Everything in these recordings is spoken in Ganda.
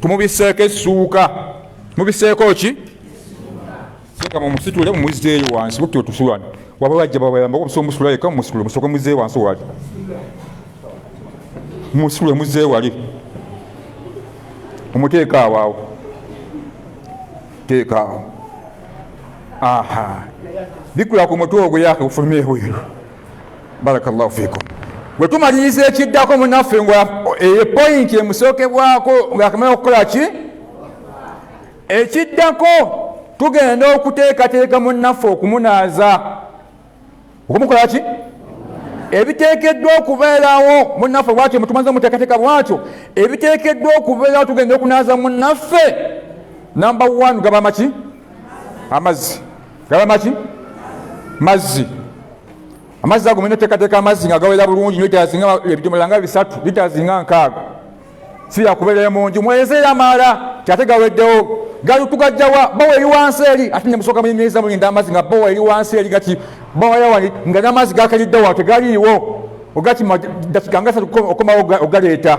tumubiseeko essuuka mubiseeko ki seka mumusitule mumuzeeyo wansi bukyo tusulana waba bajja babayamba okubusa omusula yeka mumusitule musooke muzeeyo wansi wali mumusitule muzeeyo wali omuteeka awaawo teeka awo aha bikula ku mutwe ogwo yake ufulumye ebweru barakallahu fikum bwe tumaliriza ekiddako munaffe nga epointi emusookebwako ng'akamala okukola ki ekiddako tugenda okuteekateeka munaffe okumunaaza okumukola ki ebiteekeddwa okubeerawo munaffe bwatyo mutumaze muteekateeka bwatyo ebiteekeddwa okubeerawo tugenda okunaaza munaffe number 1 gaba maki amazzi gaba maki mazzi amazzi ago mwine teekateeka amazzi nga gaweera bulungi nitazinga ebidomola nga 3 litazinga 6 si yakubeera mu nju mwezera amala kyate gaweddewo gali tugajjawa bawa eri wansi eri ate ne musooka muyimiriza mulinda amazzi nga bawa eri wansi eri gati bawa yawani nga n'amazzi gakaliddewo tegaliiwo ogati dakika nga 3 okomawo ogaleeta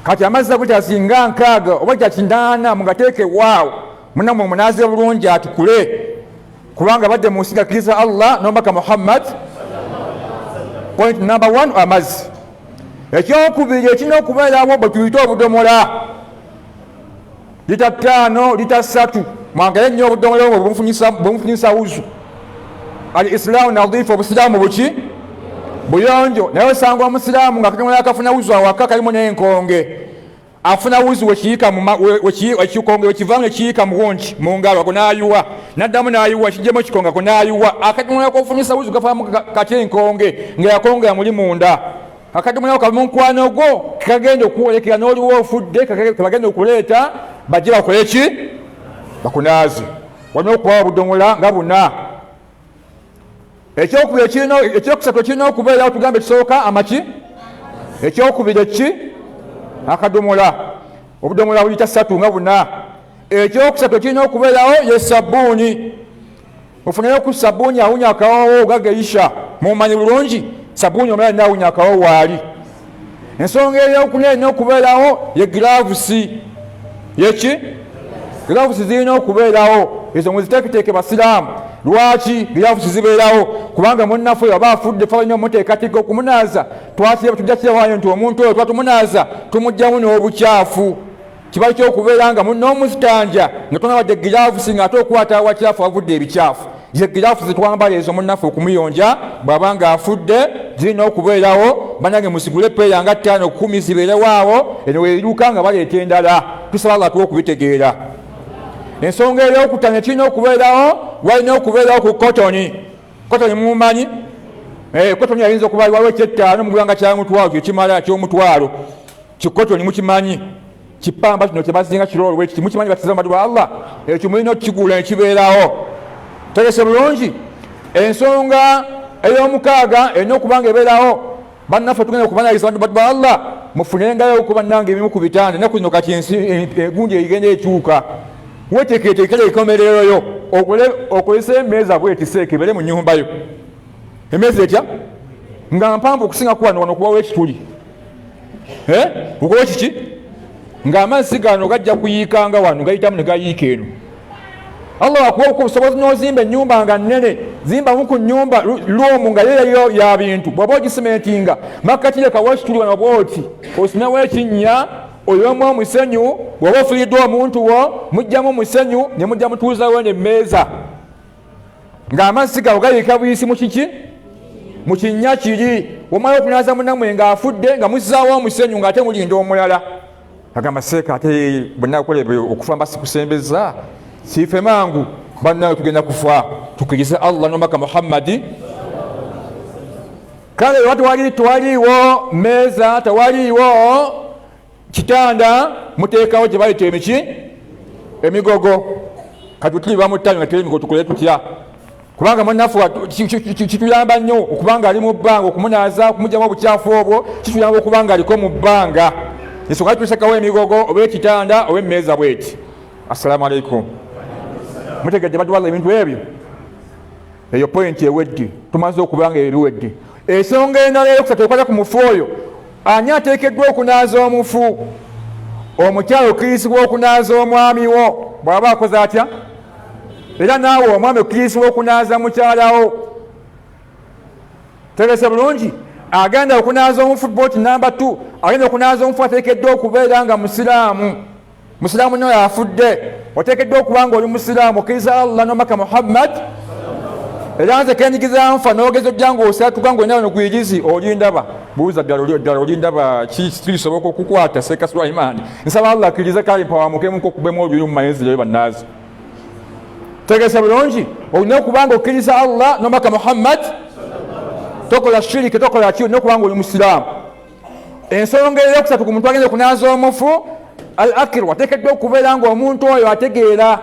kati amazzi ago litazinga 6 oba lyakinaana mugateeke waawo munammwe munaaze bulungi atukule kubanga badde mu nsi gakkiriza Allah n'omubaka Muhammad. Point number 1 amazzi. Ekyokubiri ekirina okubeerawo bwe tuyita obudomola lita 5 lita 3 mwangale nnyo obudomola obwo bwemufunyisa wuzu al islamu nadhifu obusiraamu buki buyonjo naye osanga omusiraamu nga kadomola akafuna wuzu awaka kalimu n'enkonge afuna wuzu wekikonge wekivaamu nekiyiika muwonki mu ngalo ago n'ayiwa n'addamu n'ayiwa ekijjemu ekikonge ago n'ayiwa akadomola kofunyisa wuzu gafaamu kati enkonge nga yakongera muli munda akadomola kamu mukwano gwo kagenda okuwolekera n'oliwo ofudde kebagenda okuleeta bajje bakole ki bakunaaze walina okubawa obudomola nga buna. Ekyokusatu kirina okubeerawo tugambe ekisooka amaki ekyokubiri ki akadomola obudomola bulita 3 nga buna. Ekyokusatu kirina okubeerawo ye sabbuuni ofunayo ku sabbuuni awunya akawoowo gageisha mumanyi bulungi sabbuuni omala naawunya akawoowo waali. Ensonga eyokuna erina okubeerawo ye gilavusi yeki gilavusi zirina okubeerawo ezo muziteeketeeke basiraamu. Lwaki gilavusi zibeerawo? Kubanga munnaffe oyo aba afudde fe balina omuteekateeka okumunaaza tujja kirawayo nti omuntu oyo twatumунaaza tumugjamu n'obukyafu kibali kyokubeera nga munnoomuzitanja nga tonabadde gilavusi nga ate okukwata awakyafu avudde ebikyafu. Ze gilavusi twambala ezo munnaffe okumuyonja bw'aba nga afudde zirina okubeerawo. Banange musigule peeya nga 5 10 zibeerewaawo eno weeruka nga baleeta endala tusaba Allah tuwe okubitegeera. Ensonga ey'okutanya kirina okubeerawo walina okubeerawo ku kotoni. Kotoni mumanyi kotoni ayinza okuba waliwo eky'ettaano mugulanga kya mutwalo kyekimala ky'omutwalo kikotoni mukimanyi kipamba kino kyebazinga kiroolo wekiti mukimanyi batiza madu wa Allah ekyo mulina okukigula nekibeerawo tegese bulungi. Ensonga ey'omukaaga erina okuba nga ebeerawo bannaffe tugenda okubanaliza bantu ba Allah mufunengayo okuba nange ebimu ku bitanda ennaku zino kati ensi egundi egenda ekyuka weteeketeekera ikomereroyo okozesa emeeza bwetiseeka ebere mu nnyumba yo. Emeeza etya nga mpanvu okusinga kuwano wano okubawo ekituli okubawo kiki ng'amazzi gano gajja kuyiikanga wano gayitamu ne gayiika eno. Allah akuwa obusobozi n'ozimba ennyumba nga nnene zimbamu ku nnyumba lwomu nga yeeyo ya bintu bw'oba ogisimentinga makkati lekawo ekituli wano bwoti osimewo ekinnya oyemu omusenyu bw'oba ofuliddwa omuntu wo mujjamu omusenyu ne mujja mutuuzawo n'emmeeza ng'amazzi gawo gayiika buyisi mu kiki mu kinnya kiri. Omala okunaaza munnamwe ng'afudde nga muzzaawo omusenyu ng'ate mulinda omulala agamba seeka ate bonna kukola okufa mba sikusembeza siife mangu bannawe tugenda kufa tukkirize Allah n'omubaka Muhammadi. Kale tewaliiwo mmeeza tewaliiwo kitanda muteekawo gye bayita emiki emigogo kati tuli bamuttanyo nga teri emigogo tukole tutya kubanga munnaffe kituyamba nnyo okubanga ali mu bbanga okumunaaza okumugjamu obukyafu obwo kituyamba okubanga aliko mu bbanga. Ensonga tuteekawo emigogo oba ekitanda oba emmeeza bweti. Assalamu alaikum. Mutegedde badu Allah ebintu ebyo eyo point ewedde tumaze okubanga ebiwedde. Ensonga endala eyokusatu ekwata ku mufu oyo ani ateekeddwa okunaaza omufu omukyala okkirizibwa okunaaza omwami wo bw'aba akoze atya, era naawe omwami okkirizibwa okunaaza mukyalawo. Tegese bulungi, agenda okunaaza omufu booti namba 2, agenda okunaaza omufu ateekeddwa okubeera nga musiraamu. Musiraamu naye afudde, oteekeddwa okuba nga oli musiraamu okkiriza Allah n'omubaka Muhammad. Era nze kenyigiza nfa n'ogeza ojja ng'osatuka ng'olina wano gwirizi olindaba. Buuza ddala olindaba kisoboka okukwata Seeka Sulaiman. Nsaba Allah akkirize kale mpawamukemu nk'okubemu olulimi mu mayinzi leero bannaazi. Tegese bulungi, olina okuba nga okkiriza Allah n'omubaka Muhammad. Tokola shiriki, tokola ki, olina okuba nga oli musiraamu. Ensonga eyokusatu ku muntu agenda okunaaza omufu, al-akiru, ateekeddwa okubeera ng'omuntu oyo ategeera.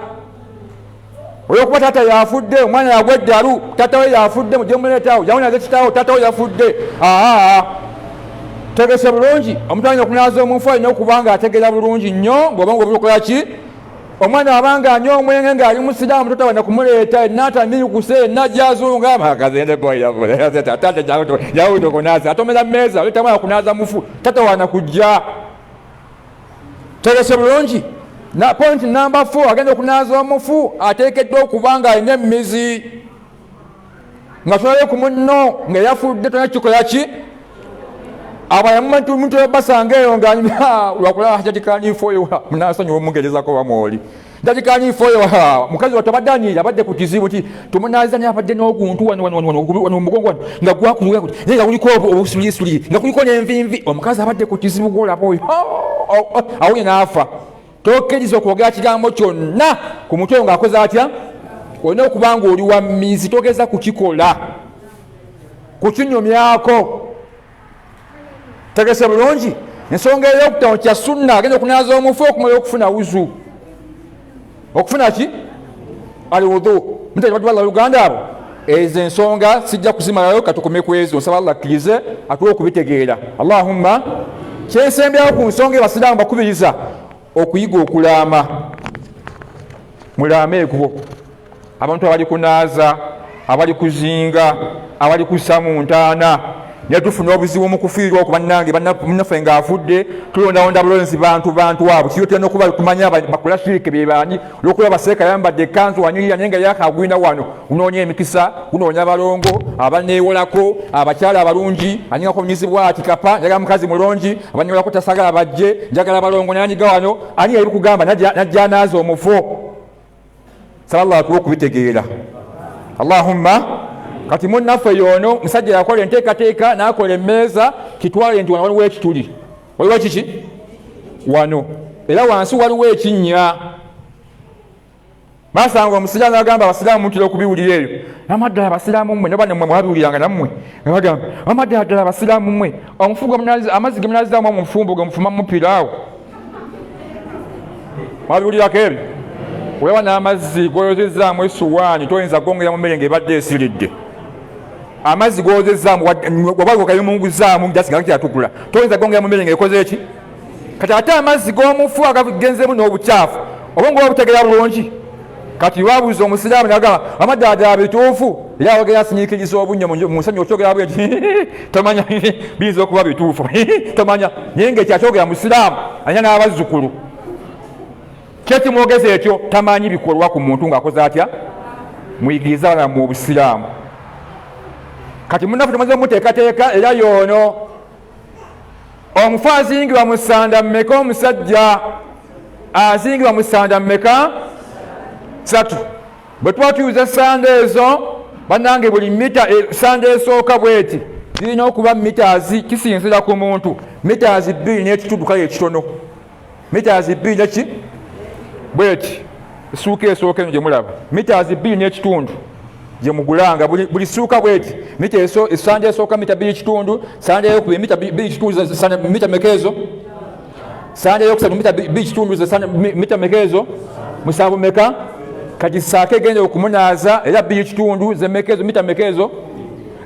Olwokuba taata yafudde, omwana yagwa eddalu, taata we yafudde, mujje muleetaawo, yawunaze kitaawo, taata we yafudde. Tegese bulungi, omuntu alina okunaaza omufu alina okuba nga ategeera bulungi nnyo ng'oba ng'obikola ki. Omwana abanga anywa omwenge ng'ali musiraamu totabana kumuleeta ennaata mirukuse ennajja azunga magazende taata yawude okunaaza atomera mmeeza oleeta mwana kunaaza mufu tatawana kujja. Tegese bulungi. Na point number 4, agenda okunaaza omufu ateekeddwa okuba nga alina emmizi nga tulabe ku munno nga yafudde tona kikola ki. Muntu basanga eyo nga lwakulaba jatikaniifoyo munasonyiwa omungerezako bamwoli jatikaniifoyo mukazi watabadde abadde ku kizibu ti tumunaaza naye abadde n'oguntu wano mugongo wano nga gwakunuga kuti naye nga kuliko obusulisuliri nga kuliko n'envinvi. Omukazi abadde ku kizibu gwolaba oyo awunye n'afa. Tokkiriza okwogera kigambo kyonna ku mutwe ng'akoze atya. Olina okuba nga oli wa mmizi togeza kukikola kukinyumyako. Tegese bulungi, ensonga ey'okutaano kya sunna agenda okunaaza omufu okumala okufuna wuzu. Okufuna ki? Al-wudu. Mutali Uganda abo ezo ensonga sijja kuzimalayo katukomye ku ezo. Nsaba Allah akkirize atuwe okubitegeera. Allahumma kyensembyawo ku nsonga abasiraamu bakubiriza okuyiga okulaama. Mulaameeko abantu abali kunaaza, abali kuzinga, abali kussa mu ntaana. Ne tufuna obuzibu mu kufiirwa okuba nange bannaffe ng'afudde tulondalonda bulonzi bantu abo kiyo tulina okuba tumanya bakola shiriki be baani. Olwokuba baseeka yambadde ekkanzu wanyirira naye nga yakagwina wano gunoonya emikisa gunoonya balongo abaneewolako abakyala abalungi anyingako bunyizibwa ati kapa njagala mukazi mulungi abaneewolako tasagala bajje njagala balongo nayanyiga wano ani yali kugamba najja anaaza omufo. Saba Allah atuwe okubitegeera. Allahumma kati munnaffe yono musajja yakola enteekateeka n'akola emmeeza kitwale nti wano waliwo ekituli waliwo kiki wano era wansi waliwo ekinnya. Basanga omusiraamu agamba abasiraamu mutera okubiwulira eyo amaddala abasiraamu mmwe ne bannammwe mwabiwuliranga nammwe nga bagamba amaddala abasiraamu mmwe amazzi ge munaazizaamu omufumbo ge mufumamu piraawo mwabiwulirako ebyo. Weewa n'amazzi goyozezzaamu essuwaani toyinza kwongera mu mmere ng'ebadde esiridde. Amazzi gozezaamu wabali okayumunguzaamu jasigala kyatukula toyinza kwongera mu mmere ng'ekoze eki. Kati ate amazzi g'omufu agagenzemu n'obukyafu oba ngoba butegeera bulungi. Kati wabuuza omusiraamu n'agamba amaddala bituufu era awagera asinyiikiriza obunnyo mu nsanyi okyogera bweti tomanya biyinza okuba bituufu tomanya naye ng'ekyakyogera musiraamu alina n'abazzukulu kyekimwogeza ekyo tamanyi bikolwa ku muntu ng'akoze atya muyigiriza bana mu busiraamu. Kati munnaffe tumaze muteekateeka era yoono omufu azingibwa mu ssanda mmeka omusajja azingibwa mu ssanda mmeka 3. Bwe tuba tuyuza essanda ezo bannange buli mita essanda esooka bweti zirina okuba mitaazi kisinzira ku muntu mitaazi 2 n'ekitundu kale ekitono mitaazi 2 neki bweti essuuka esooka eno gye mulaba mitaazi 2 n'ekitundu gye mugulanga buli ssuuka bweti mita essanda esooka mita 2 kitundu sanda eyokubiri mita 2 kitundu mita mekeezo sanda eyokusatu mita 2 kitundu mita mekeezo 7 meka. Kati saake egenda okumunaaza era 2 kitundu ze mekeezo mita mekeezo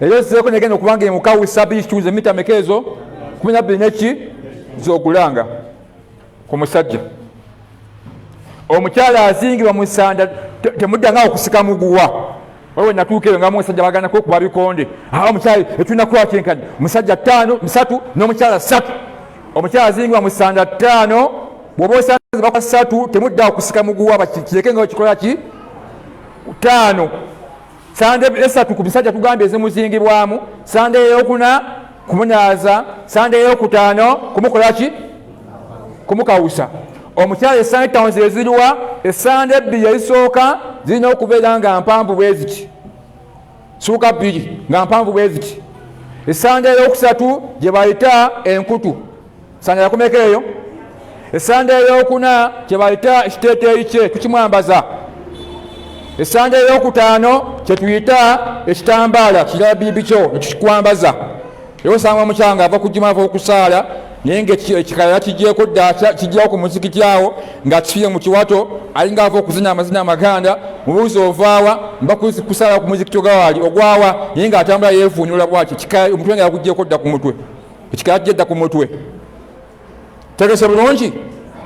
era osizeeko negenda okubanga emukawusa 2 kitundu ze mita mekeezo 12 neki zogulanga ku musajja. Omukyala azingibwa mu ssanda temuddangawo okusika muguwa waliwo natuuka eyo nga musajja baganako okuba bikonde omukyala etulina kwakyenkanya musajja 5 3 n'omukyala 3. Omukyala azingibwa mu ssanda 5 bw'oba osanze bakola 3 temuddawo kusika muguwa bakireke nga kikola ki 5 sande 3 ku bisajja tugambye ezimuzingibwamu sande eyokuna kumunaaza sande eyokutaano kumukola ki kumukawusa omukyala esande 5 eziriwa esande 2 ezisooka zirina okubeera nga mpanvu bweziti suuka 2 nga mpanvu bweziti esande eyokusatu gye bayita enkutu sande yakumeka eyo esande eyokuna kye bayita ekiteeteeyi kye tukimwambaza esande eyokutaano kye tuyita ekitambaala kirala bibi kyo nekikwambaza era osanga omukyala nga ava kugima ava okusaala naye ngaekikala kigyeko dda kijjawo ku muzikiti awo nga kifiire mu kiwato alinga ava okuzina amazina amaganda mubuuzi ovaawa mba kusaala ku muzikiti ogawaali ogwawa naye ngaatambula yeevuunula bwaki omutwe nga yakugyeko dda ku mutwe ekikala kijja dda ku mutwe tegese bulungi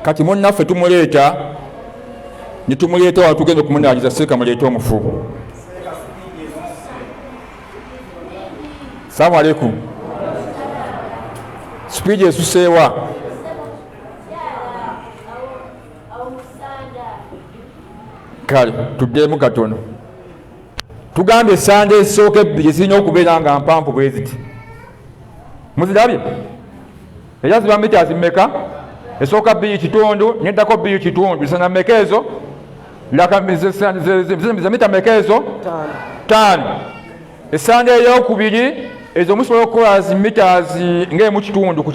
kati munnaffe tumuleeta netumuleeta wano tugenda okumunaagiza seeka muleete omufu. Salamu alaikum. Sipiidi esuseewa kale tuddeemu katono tugambye esande ezisooka 2 zirina okubeera nga mpanvu bwe ziti muzirabye era ziba mita zimmeka esooka 2 kitundu neddako 2 kitundu zisana mmeka ezo za mita mmeka ezo 5 esande eyokubiri ezo musobola okukola mita ng'emu kitundu ku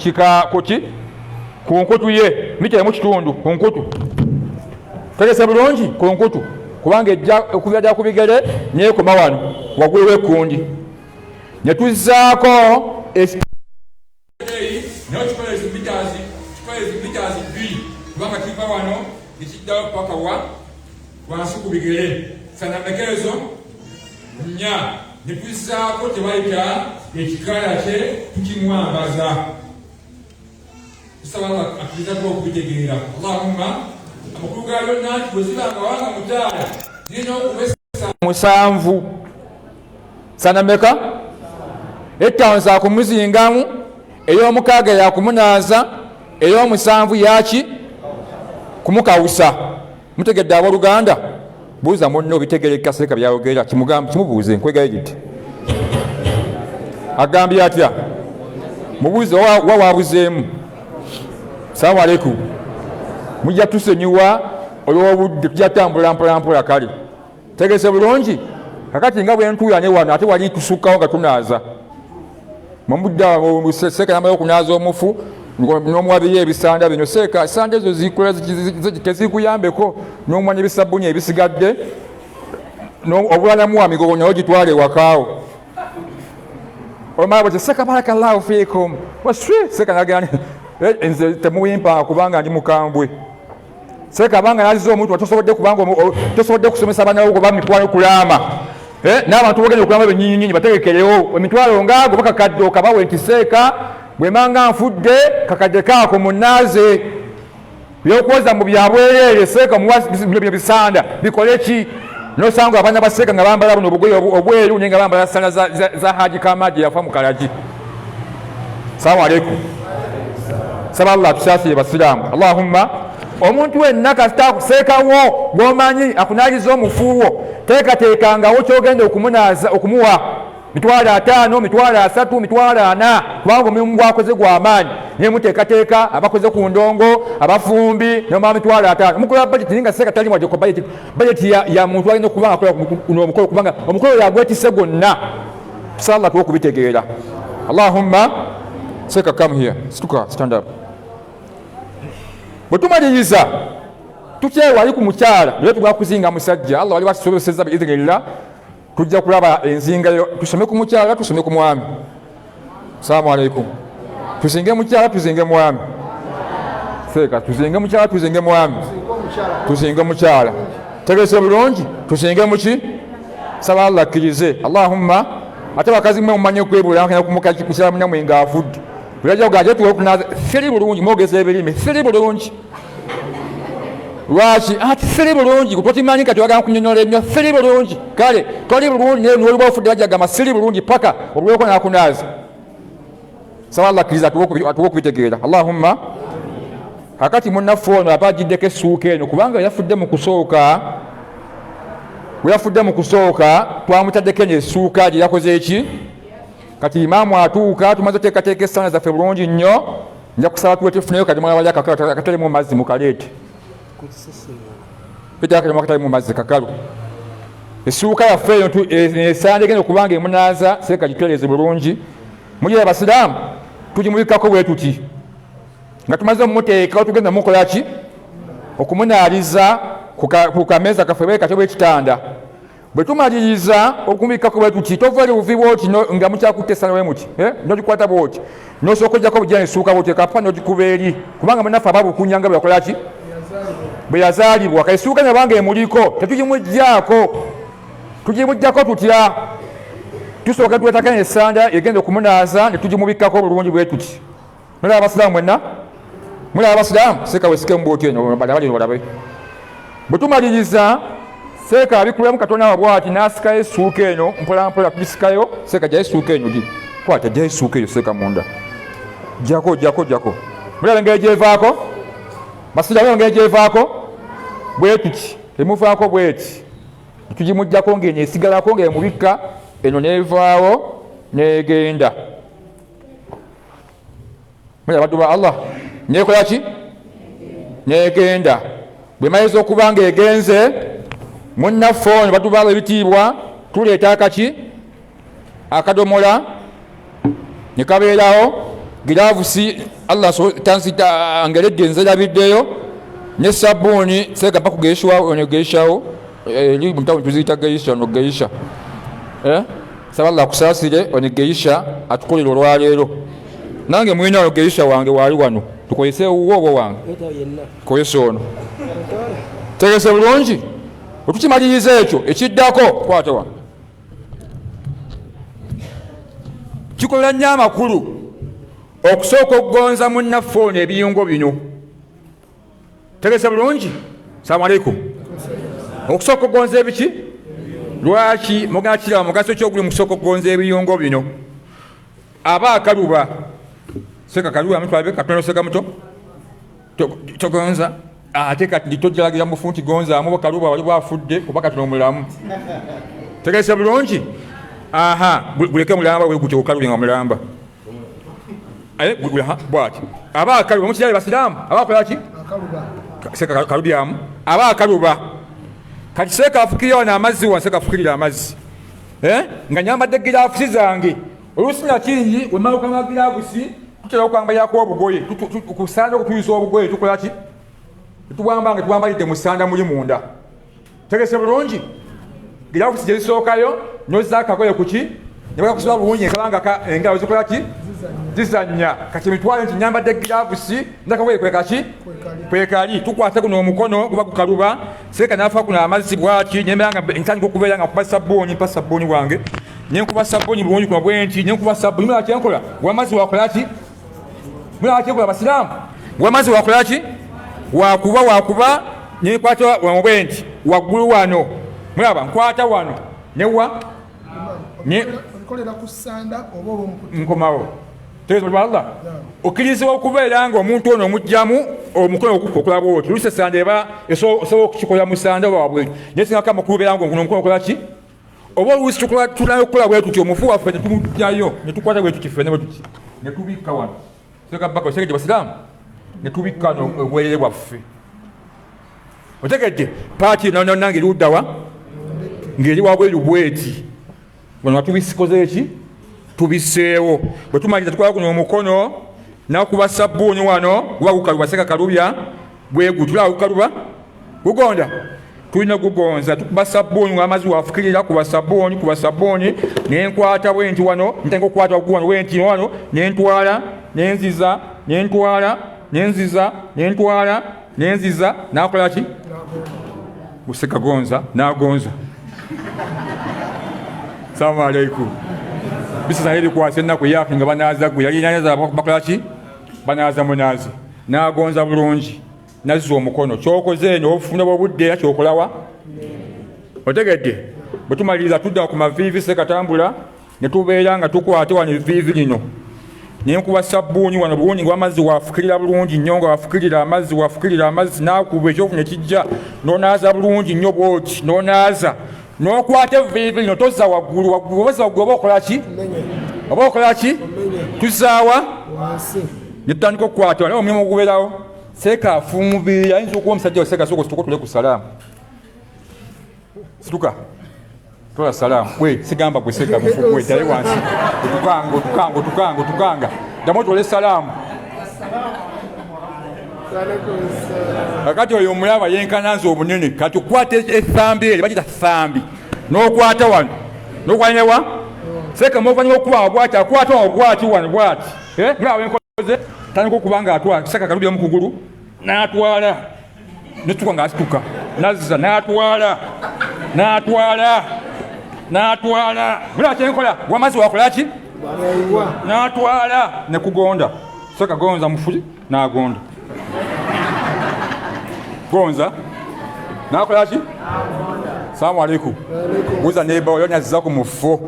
nkutu ye mita emu kitundu ku nkutu tegese bulungi ku nkutu kubanga ejja okuva ddala ku bigere neekoma wano waggulu w'ekkundi ne tuzzaako n'okikola mita 2 kubanga kiva wano nekiddawo paka wansi ku bigere sanameka ezo 4 ne tuzzaako tebayita ekikala kye tukimwambaza tusaba akkiriza okubitegeera. Allahumma amakulu ga byonna nti bwe zibanga wanga mutaala zirina okubesa 7 sanameka ettaano zakumuzingamu ey'omukaaga yakumunaaza ey'omusanvu yaki kumukawusa. Mutegedde abooluganda buuza munno obitegere kaseeka byayogera kimubuuze nkwegayo giti agambye atya mubuuze wa wabuzeemu. Salamu alaikum. Mujja tusonyiwa olw'obudde tujja tambula mpolampola kale tegese bulungi kakati nga bwe ntuula ne wano ate wali tusukkawo nga tunaaza mamudda seeka yambayo okunaaza omufu n'omuwabirya ebisanda bino seeka esanda ezo zikola tezikuyambeko n'omwanya ebisabuni ebisigadde obulalamu wa migogo nayo gitwale wakaawo omala bwe seeka barakallahu fiikum waswi seeka nagana nze temuwimpa kubanga ndi mukambwe seeka abanga naziza omuntu tosobodde kubanga tosobodde kusomesa abaana bo mitwalo kulaama n'abantu bogenda okulama benyinyinyi bategekerewo emitwalo ngaago bakakadde okabawe nti seeka bwemanga nfudde kakadde kaako munaaze byokwoza mu byabwereere seeka bino bisanda bikole ki nosanga abaana baseeka nga bambala buno obugoye obweru naye nga bambala sanda za haji kamaji yafa mu kalagi. Salamu alaikum. Saba Allah tusaasiye basiraamu. Allahumma omuntu wenna kasita seekawo gwomanyi akunaaliza omufuuwo teekateekangawo kyogenda okumuwa mitwalo 5 mitwalo 3 mitwalo 4 kubanga omulimu gwakoze gw'amaanyi naye muteekateeka abakoze ku ndongo abafumbi nomala mitwalo 5 mukola bajeti nga seeka tali mwagyeko bajeti ya muntu alina okuba akola omukolo kubanga omukolo yagwetise gwonna. Tusala tuwa okubitegeera. Allahumma seeka come here situka stand up. Bwe tumaliriza tukyewali ku mukyala naye tugwa kuzinga musajja Allah wali watusobozesezza biidhinillah tujja kulaba enzingayo tusome ku mukyala tusome ku mwami. Assalamu alaikum. Tuzinge mukyala tuzinge mwami seeka tuzinge mukyala tuzinge mwami tuzinge mukyala tegese bulungi tuzinge muki saba Allah akkirize. Allahumma ate bakazi mwe mumanye okwebulanga kumukaki kukyala munyamwe nga afudde bulaja ogaje tuwe okunaza siri bulungi mwogeza ebirime siri bulungi lwaki ati siri bulungi kutotimanyi kati wagamba kunyonyola ennyo siri bulungi kale toli bulungi naye noliba ofudde bajagamba siri bulungi paka olweko nakunaaza. Saba Allah akkiriza atuwe okubitegeera. Allahumma kakati munnaffe ono aba agiddeko essuuka eno kubanga yafudde mu kusooka twamutaddeko eno essuuka gye yakoze eki. Kati imaamu atuuka tumaze oteekateeka essaana zaffe bulungi nnyo, nja kusaba tuwe tufuneyo kadomola wali akatalimu mazzi mu kaleete akatalimu mazzi kakalu. Essuuka yaffe eyo esaana egenda okubanga emunaaza seeka gitereeze bulungi. Mugira abasiraamu tugimubikkako bwe tuti nga tumaze omumuteeka tugenda mukola ki okumunaaliza ku kameeza kaffe bwe katebwa ekitanda. Bwe tumaliriza okumubikkako bwe tuti tova libuvi bwoti nga mukyakutte essana bwe muti nogikwata bwoti nosooka ojjako bujja nessuuka bwoteeka pa nogikuba eri kubanga munaffe ababukunyanga bwe yakola ki bwe yazaalibwa. Kaessuuka nabanga emuliko tetugimuggyako tugimuggyako tutya tusooka tuwetaka essanda egenda okumunaaza ne tugimubikkako bulungi bwe tuti. Mulaba abasiraamu mwenna, mulaba abasiraamu seeka wesikemu bwoti eno balabali balabe. Bwe tumaliriza seeka abikulamu Katonda wabwati n'asikayo essuuka eno mpola mpola tugisikayo. Seeka gya essuuka eno gi kwata gya essuuka eyo seeka munda jako mulaba engeri gyevaako basiraamu engeri gyevaako bwe tuti emuvaako bweti tugimuggyako ng'eno esigalako ng'emubikka eno nevaawo negenda. Mulaba baddu ba Allah nekola ki negenda. Bwe maliza okuba nga egenze munnaffe ono baddu baabo ebitiibwa tuleeta akaki akadomola ne kabeerawo giraavusi Allah tansita angeredde nzerabiddeyo ne sabbuuni seeka mpa kugeishwawo onegeishawo eri mutawo tuziyita geisha nogeisha saba Allah akusaasire onegeisha atukolera olwaleero. Nange mwina ogeisha wange wali wano tukozese uwobo wange kozese ono tegese bulungi. Otukimaliriza ekyo ekiddako kwata wano kikolera nnyo amakulu okusooka okugonza munnaffe ono ebiyungo bino. Tegese bulungi. Salaamu aleikum. Okusooka okugonza ebiki lwaki mugenda kiraba mugaso kyoguli mu kusooka okugonza ebiyungo bino. Aba akaluba seeka kaluba mutwabe Katonda seeka muto togonza ate kati tojalagira mufu nti gonzaamu bakaluba wali bwafudde kuba Katonda omulamu. Tegese bulungi. Buleke mulamba bwe gutyo okalubi nga mulamba bwati aba akaluba mukirale basiraamu aba akola ki seeka kalubyamu aba akaluba. Kati seeka afukirira n'amazzi wansi seeka afukirira amazzi nga nyambadde giraafusi zange oluusi nakingi wemala okanga giraafusi tutera okwambalyako obugoye kusanda okutuyisa obugoye tukola ki tetubwambanga tubwambalidde mu ssanda muli munda. Tegese bulungi. Giraafusi gye zisookayo nozza akagoye kuki ne bakakusiba bulungi ekabanga engalo zikola ki zizannya. Kati mitwale nti nyambadde giraafusi ndakagoye kweka ki kwekali tukwate guno omukono guba gukaluba seeka nafa kuno amazzi bwaki nyemberanga ntandika okubeera nga nkuba sabbuuni mpa sabbuuni wange nenkuba sabbuuni bulungi kuba bwenti nenkuba sabbuuni mulaba kyenkola wamazzi wakola ki mulaba kyenkola basiraamu wamazzi wakola ki wakuba nenkwata wano bwenti waggulu wano mulaba nkwata wano newa kolera kusanda oba nkomawo. Tegese Allah okkirizibwa okubeera nga omuntu ono omugyamu omukono okulaba oti luusi essanda eba esobola okukikola mu ssanda oba wabweti naye singako amakulu beera nga omukono okola ki oba oluusi tulina okukola bwe tuti omufu waffe netumugyayo netukwata bwe tuti ffene bwe tuti netubikka wano seeka baka sekeje basiraamu netubikka obwerere bwaffe. Otegedde paati nange eruddawa ng'eri wabweru bweti bano batubisikoze eki tubiseewo. Bwe tumaliriza tukola kuno omukono nakuba sabbuuni wano guba gukaluba seeka kalubya bwegu tulaba gukaluba gugonda tulina gugonza tukuba sabbuuni ng'amazzi wafukirira kuba sabbuuni nenkwata bwenti wano ntandika okukwata waggulu wano bwenti wano nentwala nenziza nakola ki guseka gonza nagonza. Salaamu aleikum. Bisasa eri kwasa ennaku yake nga banaaza gwe yali nyanyaza bakola ki banaaza munaazi nagonza bulungi nazza omukono kyokoze eno ofuna bwobudde era kyokolawa. Otegedde bwe tumaliriza tudda ku maviivi seeka tambula ne tubeera nga tukwate wano eviivi lino nenkuba sabbuuni wano bulungi ng'amazzi wafukirira bulungi nnyo nga wafukirira amazzi n'akuba ekyokuna kijja n'onaaza bulungi nnyo bwoti n'onaaza n'okwata evviivi lino tozza waggulu obazza waggulu oba okola ki tuzaawa netutandika okukwata naye omulimu ogubeerawo seeka afumbirira ayinza okuba omusajja seeka sooka situka tule ku salaamu situka tola salaamu sigamba gwe seeka mufugwe ddayo wansi otukanga ddamu otole salaamu kakati oyo omulaba yenkananza obunene kati okukwata ethambi eri bakita thambi n'okwata wano n'okwanyewa seeka muvanyiwa okuba bwati akwata wano bwati wano bwati mulaba wenkoze tandika okuba nga atwala seeka kalubira mu kugulu n'atwala netuka nga asituka nazza n'atwala mulaba kyenkola wamazzi wakola ki n'atwala nekugonda seeka gonza mufuli n'agonda gonza nakola ki salamu aleikum buuza neiba oyo nazizako mu ffo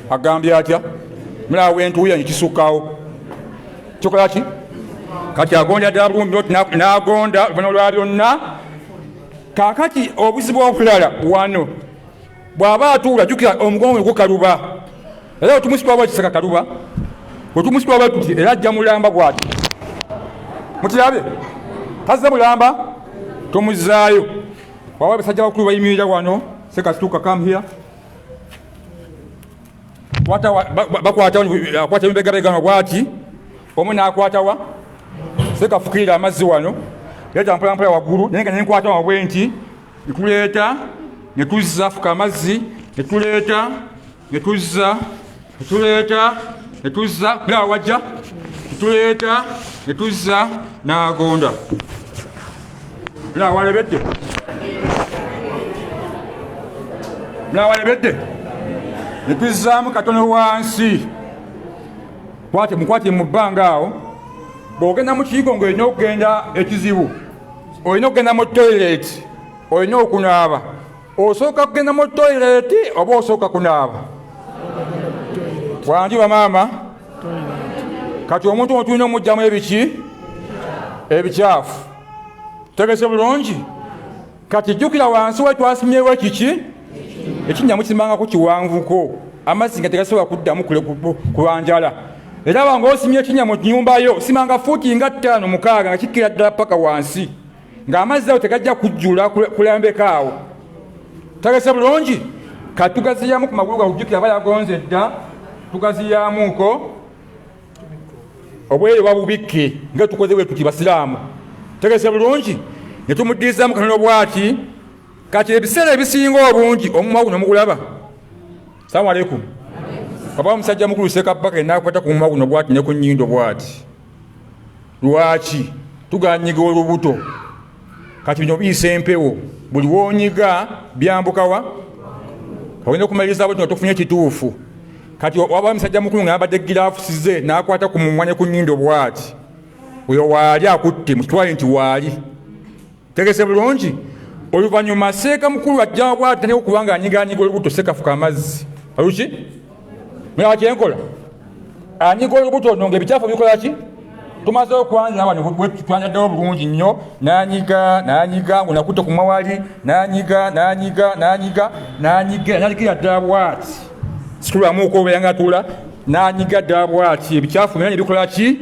agambye atya mulaba wentuuya nekisukkawo kikola ki kati agonda ddala bulungi oti n'agonda oluvannyuma lwa byonna kaakati obuzibu obulala wano bw'aba atuula jjukira omugongo gukaluba era wetumusitwa bwa kisaka kaluba wetumusitwa bwa tuti era ajja mulamba bw'ati mukirabe tazze mulamba tomuzaayo waba basajja bakulu bayimirira wano seka situka come here bakwata embegabegano bwati omu n'akwatawa seka fukirira amazzi wano leeta mpolampola waggulu naye nga nenkwata wano bwenti netuleeta netuzza fuka amazzi netuleeta netuzza mulaba wajja netuleeta netuzza n'agonda mulaba walebedde netuzzaamu katono wansi mukwate mu bbanga awo bw'ogenda mu kiiko ng'olina okugenda ekizibu olina okugenda mu toyireti olina okunaaba osooka kugenda mu toyireti oba osooka kunaaba wandiba maama kati omuntu ono tulina omugjamu ebiki ebicaafu tegese bulungi kati jjukira wansi we twasimyewo kiki ekinyamu kimangako kiwanvuko amazzi nga tegasobola kuddamu kulwanjala era banga osimye ekinyamu nyumbayo simanga fuuti nga 5-6 nga kikkira ddala paka wansi ng'amazzi awo tegajja kujjula kulambeka awo tegese bulungi kati tugaziyamu ku magulu gakujjukira bayagonze dda tugaziyamuko obweyo babubikke nga tukoze bwe tuti basiraamu tegese bulungi ne tumuddirizamu kanono bwati kati ebiseera ebisinga obungi omumwa guno mugulaba salamu aleikum oba omusajja mukulu seeka bbaka n'akwata ku mumwa guno bwati ne ku nnyindo bwati lwaki tuganyiga olubuto kati bino biyisa empewo buli woonyiga byambukawa ogenda okumaliriza bwe kino tofunye kituufu kati waba omusajja mukulu ng'ayambadde giraafusi ze n'akwata ku mumwa ne ku nnyindo bwati oyo waali akutte mukitwale nti waali tegese bulungi oluvannyuma seeka mukulu ajja bwati tandika okubanga anyiganyiga olubuto seeka fuka amazzi aluki mulaba kyenkola anyiga olubuto ono ng'ebicaafu bikola ki tumaze okwanjira wano twanjaddewo bulungi nnyo n'anyiga ngonakutte ku mawali n'anyigira ddala bwati sikulwamuuko obeera nga atuula n'anyiga ddala bwati ebicaafu byonna ne bikola ki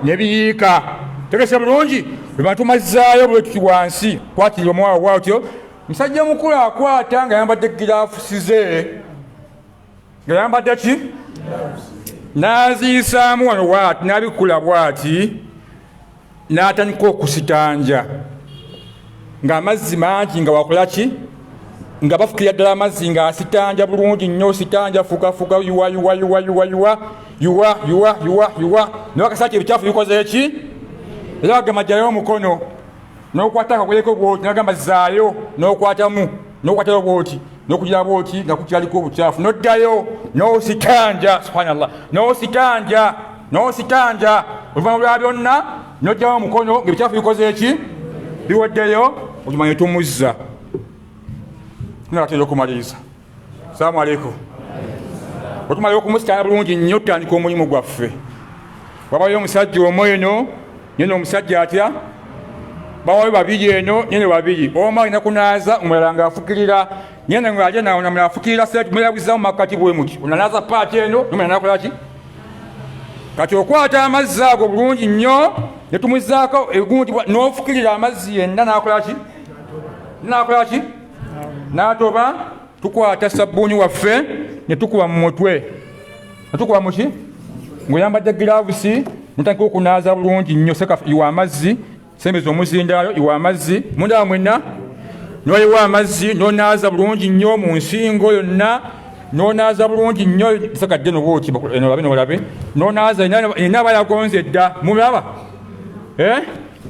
ne biyiika tegese bulungi bwe tumazaayo bwe tuti wansi kwatirira omuwala bwatyo musajja mukulu akwata nga yambadde giraafusi ze nga yambadde ki n'aziyisaamu wano bwati n'abikula bwati n'atandika okusitanja ng'amazzi mangi nga wakola ki nga bafukirira ddala amazzi nga asitanja bulungi nnyo sitanja fukafuka yuwa naye akasaati ebicaafu bikoze eki era agamba jjayo omukono n'okwata akakoyeko bwoti n'agamba zaayo n'okwatamu n'okwatayo bwoti n'okugira bwoti nga kukyaliko obukyafu n'oddayo n'ositanja subhanallah n'ositanja oluvannyuma lwa byonna n'ojjayo omukono ng'ebicaafu bikoze eki biweddeyo olumanye tumuzza tunatera okumaliriza salamu aleikum otumala okumusitala bulungi nnyo tutandika omulimu gwaffe. Wabayo omusajja omu eno nyene omusajja atya bawayo babiri eno nyene babiri omu alina kunaaza omulala ng'afukirira nyene ng'aje nawe namulala afukirira seeti mwerabuzamu makkati bwe muti onanaaza paati eno nomulala nakola ki kati okwata amazzi ago bulungi nnyo ne tumuzaako egundi n'ofukirira amazzi yenna nakola ki n'atoba tukwata sabbuuni waffe ne tukuba mu mutwe netukuba muki ng'oyambadde giravusi mutandika okunaaza bulungi nnyo seka iwa amazzi sembeza omuzindaalo iwa amazzi mundaba mwenna n'oyiwa amazzi n'onaaza bulungi nnyo mu nsingo yonna n'onaaza bulungi nnyo sekadde nobwoti eno labe n'onaaza yenna aba yagonze dda mulaba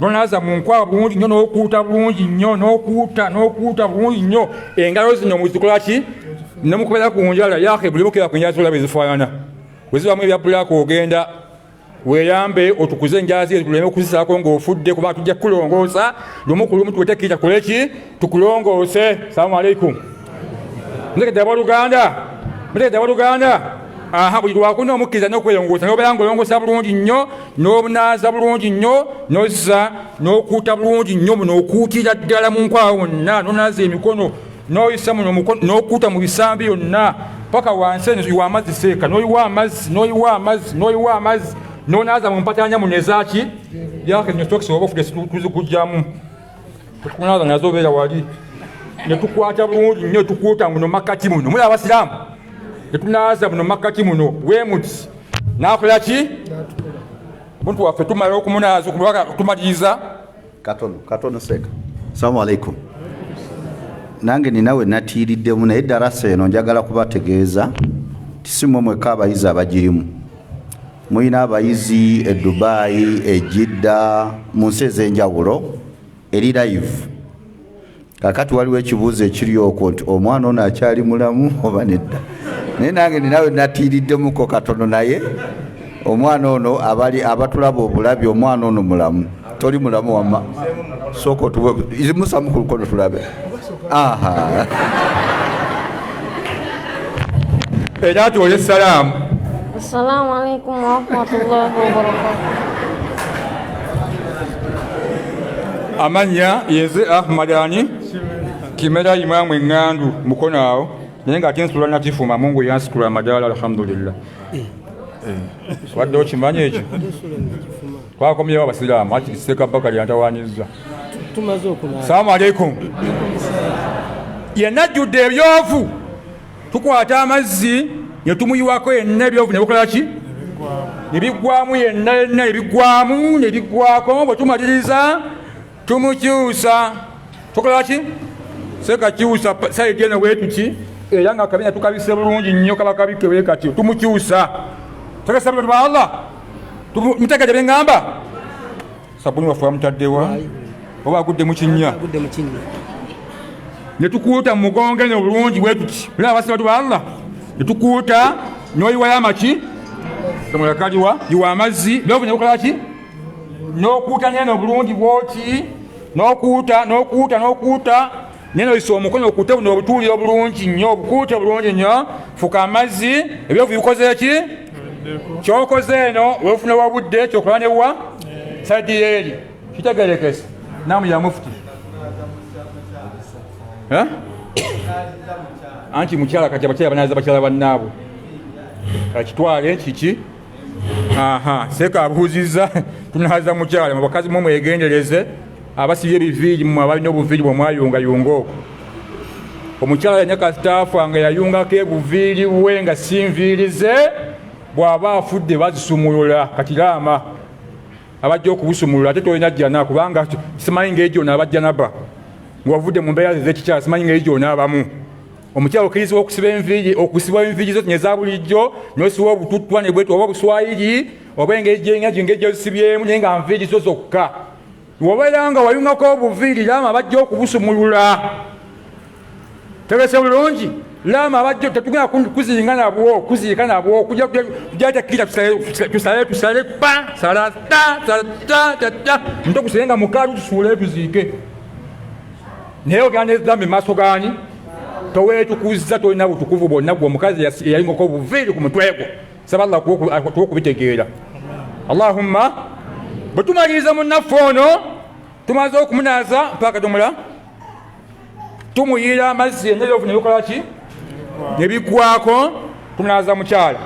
n'onaaza mu nkwawa bulungi nnyo n'okuuta bulungi nnyo n'okuuta bulungi nnyo engalo zino muzikola ki nemukubera ku njala yake bulibukira ku njala zolaba ezifaanana wezibamu ebya bbulaaka ogenda weeyambe otukuze enjala ziye tuleme okuzisaako ng'ofudde kuba tujja kukulongoosa lumu ku lumu tuwetekkiriza tukole ki tukulongoose. Salaamu alaikum. Mutegedde abooluganda buli lwakuna omukkiriza n'okweyongoosa n'obeera ng'olongoosa bulungi nnyo n'obunaaza bulungi nnyo n'ozza n'okuuta bulungi nnyo n'okuutira ddala mu nkwawa wonna n'onaaza emikono n'oyisa muno mukono n'okuuta mu bisambi yonna paka wansi eno iwa amazzi seeka n'oyiwa amazzi n'onaaza mu mpatanya muno ezaaki yake nyo sokisi oba ofudde tuzikugjamu tukunaaza nazo obeera wali ne tukwata bulungi nnyo tukuuta muno makkati muno muli abasiraamu ne tunaaza muno makkati muno weemuti n'akola ki omuntu waffe tumala okumunaaza okubaka tumaliriza katono seeka. Assalamu alaikum. Nange ninawe natiiriddemu naye darasa eno njagala kubategeeza tisimwe mweka abayizi abagirimu muyina abayizi e Dubai e Jidda mu nsi ez'enjawulo eri live kakati waliwo ekibuuzo ekiri okwo nti omwana ono akyali mulamu oba nedda naye nange ninawe natiiriddemuko katono naye omwana ono abatulaba obulabi omwana ono mulamu toli mulamu wamma soko musamu ku lukono tulabe. Aha. Era tuwole salaamu. Assalamu alaikum wa rahmatullahi wa barakatuh. Amanya yenze Ahmadani Kimera Imamu Ngandu mukono awo naye ng'ate nsula natifuma Mungu yansikula amadala alhamdulillah. Wadde okimanya ekyo twakomyewo abasiraamu akiseka Bakari antawaanyizza. Assalamu alaikum. Yenna ajjudde ebyovu tukwata amazzi ne tumuyiwako yenna ebyovu ne bukola ki ne biggwamu yenna ebiggwamu ne biggwako bwe tumaliriza tumukyusa tukola ki seka kyusa sayidi eno weetuki era nga kabina tukabise bulungi nnyo kaba kabikewe kati tumukyusa tegesa bwe ba Allah mutegedde bye ŋŋamba sabuni waffe wamutaddewa oba agudde mu kinnya ne tukuuta mu mugongo eno bulungi weetuki era abasibatu ba Allah ne tukuuta n'oyiwayo amaki tomulakaliwa yiwa amazzi byovu ne bukola ki n'okuuta neno bulungi bwoti n'okuuta neno oyisa omukono okuute buno obutuulire obulungi nnyo obukuute bulungi nnyo fuka amazzi ebyovu bikoze ki kyokoze eno weefuna wabudde kyokola newa saidi yeeri kitegerekese namu ya mufti anti mukyala kati abakyala banaaza bakyala bannaabwe kakitwale kiki seeka abuuzizza tunaaza mukyala mubakazi mwe mwegendereze abasibye ebiviiri mmwe abalina obuviiri bwe mwayungayunga okwo omukyala yanya kasitaafu nga yayungako ebuviiri bwe nga sinviirize bw'aba afudde bazisumulula katiraama abajja okubusumulula ate tolina jjana kubanga simanyi ng'ejo n'abajjanaba ng'ovudde mu mbeera z'ekikyala simanyi ng'ejo n'abamu omukyala okkirizibwa okusibwa enviiri zo eza bulijjo n'osiba obututwa ne bwetu oba obuswayiri oba engeri gyozisibyemu naye nga nviiri zo zokka wobeera nga wayungako obuviiri laama abajja okubusumulula tegese bulungi laama abajja tetugenda kuziika nabwo kujja tekkira tusale pa salata ntokusire nga mukaalu tusuule tuziike naye ogenda nezambe maaso gaani toweetukuzza tolina butukuvu bwonna gwe omukazi yalingako obuviiri ku mutwe gwo saba Allah okubitegeera. Allahumma bwe tumaliriza munnaffe ono tumaze okumunaaza mpaka tumula tumuyira amazzi enjerovu nebikola ki nebigwako tumunaaza mukyala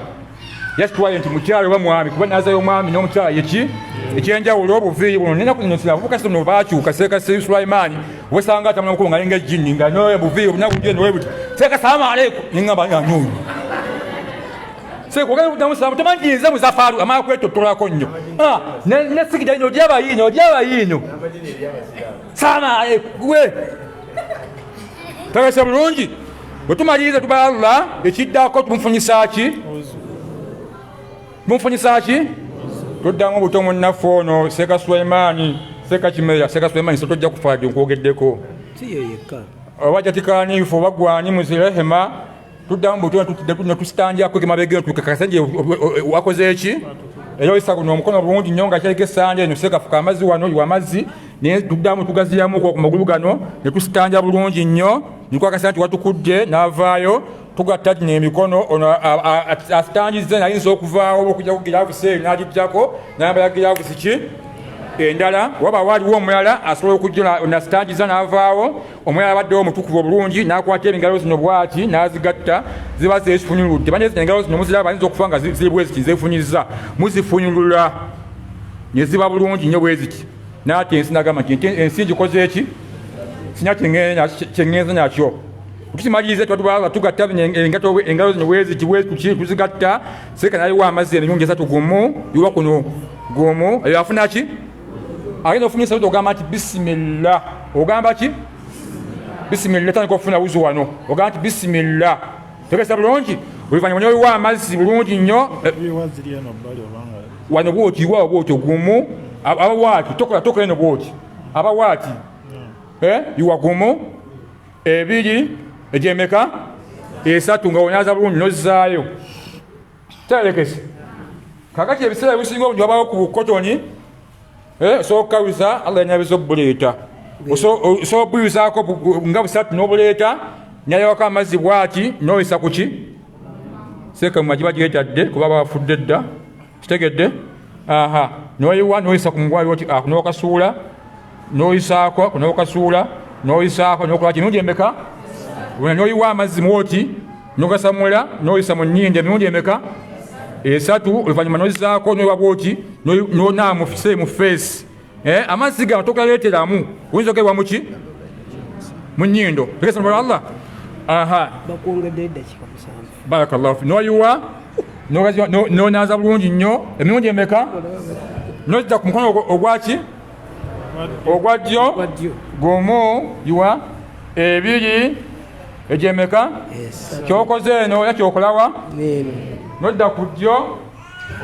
yakitwaye nti mukyala oba mwami kuba naazayo omwami n'omukyala yeki ekyenjawulo obuviiri buno nina kuzinyosera avubuka sino baakyuka seeka Sulaimaani obwesanga atamula mukulu nga linga ejjini nga noye buviiri obunaku njeno webuti seeka salaamu aleikum ningamba yanyoonyi seeka ogenda kuddamu salaamu temanjinze muzafaalu amala kwetottolako nnyo nesigida ino ogyaba yiino salaamu aleikum gwe tegese bulungi bwe tumaliriza tuba Allah ekiddako tumufunyisa ki tuddamu obuto munnaffe ono seeka Sulaimaani seeka Kimeera seeka Sulaimaani sotojja kufa gye nkwogeddeko oba jatikaniifu oba gwani muzirehema tuddamu buto netusitanjako gemabegeno tukakasenje wakoze eki era oyisa guno omukono bulungi nnyo nga kyereka essanja eno seeka fuka amazzi wano iwa amazzi naye tuddamu tugaziyamuko ku magulu gano netusitanja bulungi nnyo nikwakasa nti watukudde n'avaayo tugatta n'emikono ono asitangize nayinza okuvaawo oba okujja ku giraavusi eyo n'agijjako n'ayambala giraavusi ki endala waba waaliwo omulala asobola okujja nasitangiza n'avaawo omulala abaddewo omutukuvu obulungi n'akwata engalo zino bwati n'azigatta ziba zezifunyuludde baneze engalo zino muziraba bayinza okufa nga ziri bweziti zefunyizza muzifunyulula ne ziba bulungi nnyo bweziti naate ensi nagamba nti ensi ngikoze eki sinya kyeŋŋenza nakyo tukimalirize tuba tugatta engalo zino bweziti tuzigatta seeka naliwo amazzi emirundi 3 gumu iwa kuno gumu eyo afuna ki agenda ofunyisa luti ogamba nti bisimillah ogamba ki bisimillah tandika okufuna wuzu wano ogamba nti bisimillah tegesa bulungi oluvanyuma noliwa amazzi bulungi nnyo wano bwoti iwawo bwoti ogumu abawaati tokola eno bwoti abawaati iwa gumu ebiri egyemeka 3 nga onyaza bulungi nozaayo telekese kakati ebiseera ebisinga obungi wabawo ku bukotoni osookawiza Allah yanyabiza obuleeta osobola obuyizaako nga 3 n'obuleeta nyayawako amazzi bwati noyisa kuki seeka mumaji bagiretadde kuba bafudde dda kitegedde noyiwa noyisa ku mugwayo oti nokasuula noyisaako kunokasuula noyisaako nokola ki emirundi emeka noyiwa amazzi mwoti nogasamula noyisa mu nnyindo emirundi emeka 3 oluvanyuma nozizaako noyiwa bwoti nonaamu mu feesi amazzi gano togaleeteramu oyinza ogewa muki mu nnyindo tegesa nobala Allah barakallahu fi noyiwa nonaaza bulungi nnyo emirundi emeka nozita ku mukono ogwaki ogwa ddyo gumu yiwa ebiri egyemeka kyokoze eno era kyokolawa nodda ku ddyo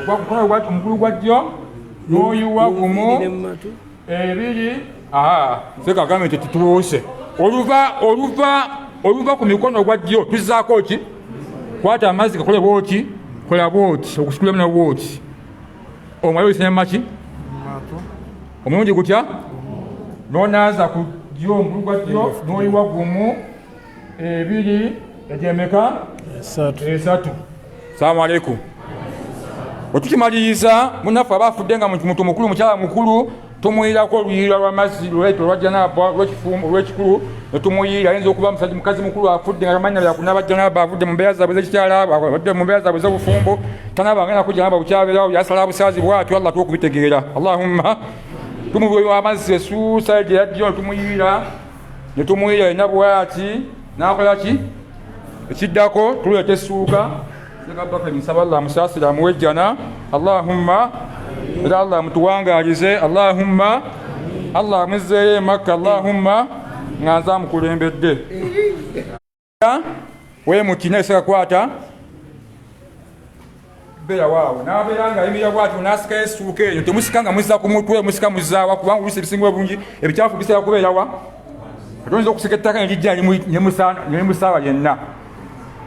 omukulu gwa ddyo noyiwa gumu ebiri seeka agambe nti titubuuse oluva ku mikono ogwa ddyo tuzizaako ki kwata amazzi kakole bwoti kola bwoti okusikulamu bwoti omwali oyisanya maki omulungi gutya nonaaza ku ddyo omukulu gwa ddyo noyiwa gumu ebiri egyemeka 3 Salamu aleikum. Otukimaliriza munaffe abafudde nga muntu mukulu mukyala mukulu tumuyirako oluyira lw'amazzi lwajjanaba lw'ekifumbo lw'ekikulu netumuyira ayinza okuba musajja mukazi mukulu afudde nga tamanya byakunaaba jjanaba avudde mu mbeera zaabwe z'ekikyala avudde mu mbeera zaabwe z'obufumbo tanaba agenda kujjanaba bukyabeerawo yasala busaazi bwatyo Allah twokubitegeera. Allahumma tumuwa amazzi esuusa gye yajja netumuyira ina bwati n'akola ki ekiddako tuleeta essuuka Bakar nsaba Allah musasira muwejjana Allahumma era Allah mutuwangalize Allahumma Allah muzeye Makka Allahumma nganza mukulembedde we mukine seka kwata bera waawo naberanga emira bwatu nasika esuuka eyo temusikanga muzza ku mutwe musika muzaawa kubanga olusi ebisinga bungi ebikyafu bisera kubeerawa atonza okuseka ettaka nejijja nemusaawa yenna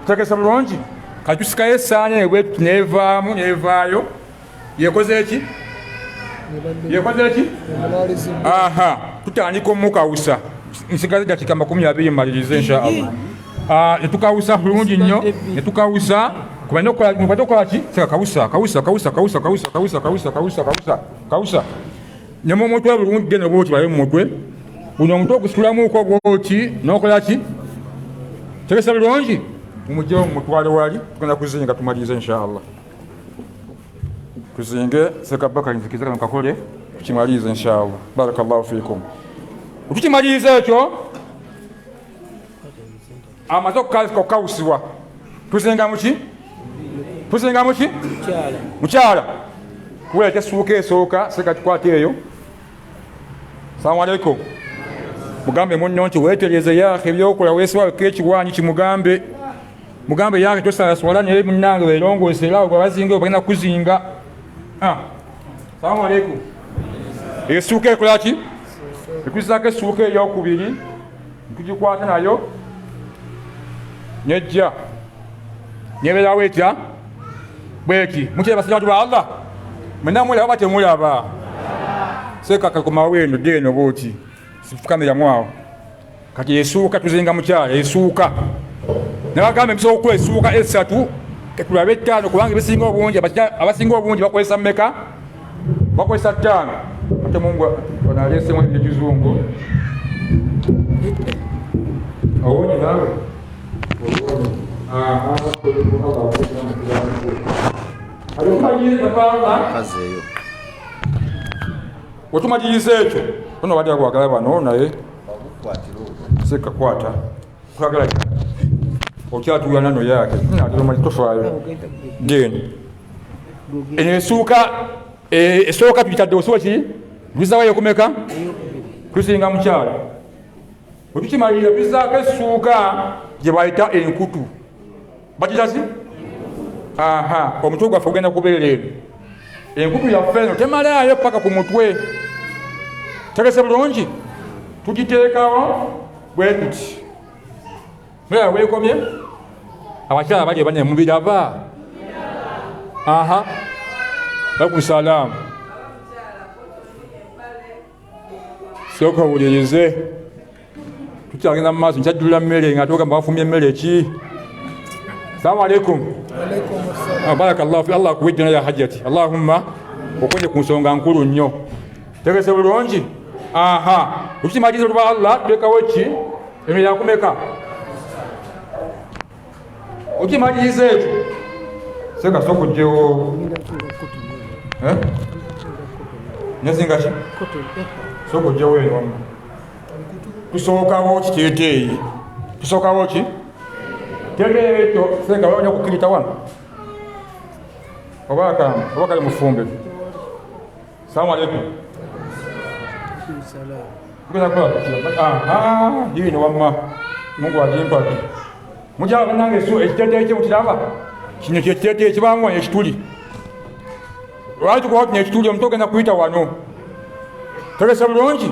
tutegesa bulungi katusikayo esaanya ebwetu nevaayo yekoze eki tutandika omukawusa nsigaze dakiika 20 malirize insha Allah netukawusa bulungi nnyo netukawusa kubaokola ki seka kawusa nemu omutwe bulungi genda bwoti baye mumutwe guno omutwe ogusitulamuko bwoti nokola ki tegesa bulungi mumugyewo mumutwale wali tugenda kuzinga tumalize inshallah tuzinge seka Bakari nzikizaka mukakole tukimalize inshallah barakallahu fikum tukimalize ekyo amaze okukawusibwa tuzinga muki mukyala kuweta essuuka esooka seka tukwate eyo salamu alaikum mugambe munno nti weetereze yaake ebyokola weesibaweko ekiwaanyi kimugambe mugambe yaake tosalaswala naye munnange weerongoosera ogwa bazinga bagenda kuzinga salamu alaikum essuuka ekola ki ekwisaako essuuka eyokubiri ntugikwata nayo nejja nebeerawo etya bweki mukiraba sinatu ba Allah mwena mulaba temulaba seka kakomawo eno deno bwoti sifukamira mwawo kati essuuka tuzinga mukyala essuuka nabagambe mpisobola okukola essuuka esatu tulabe ttaano kubanga ebisinga obungi abasinga obungi bakozesa mmeka bakozesa ttaano ate mungu onalesemu ekizungu owonye nawe wetumaliriza ekyo ono badde akwagala bano naye sekakwata kwagala okyatuula nano yake tofaayo geni eno esooka tuyitadde osuwa ki tulizawayo kumeka tusinga mukyala wetukimalira tulizaako essuuka gye bayita enkutu bakitasi omutwe gwaffe ogenda kubeera eno enkutu yaffe eno temalaayo paka ku mutwe tegese bulungi tugiteekawo bwe tuti mulaba weekomye abakyala bali bane mubiraba bakusalaamu sooka owulirize tukyagenda mu maaso nkyajjulira mmere nga togamba bafumye emmere ki salamu alaikum barakallahu fi Allah akuwejjana ya hajjati allahumma okonye ku nsonga nkulu nnyo tegese bulungi tukimaliza luba Allah tuteekawo ki emere yakumeka okimaliza ekyo seka sooka ojjewo nezinga ki sooka ojjewo eno tusookawo kiteeteeyi tusookawo ki tegeera ekyo senga baonya kukirita wano oba kali mufumbe salamu alaikum yino wamma mungu agimpaki mujaba nange ekiteeteeyi kye mukiraba kino kyekiteeteeyi kibangonya ekituli lwaki tukuba kino ekituli omuntu ogenda kuyita wano tegese bulungi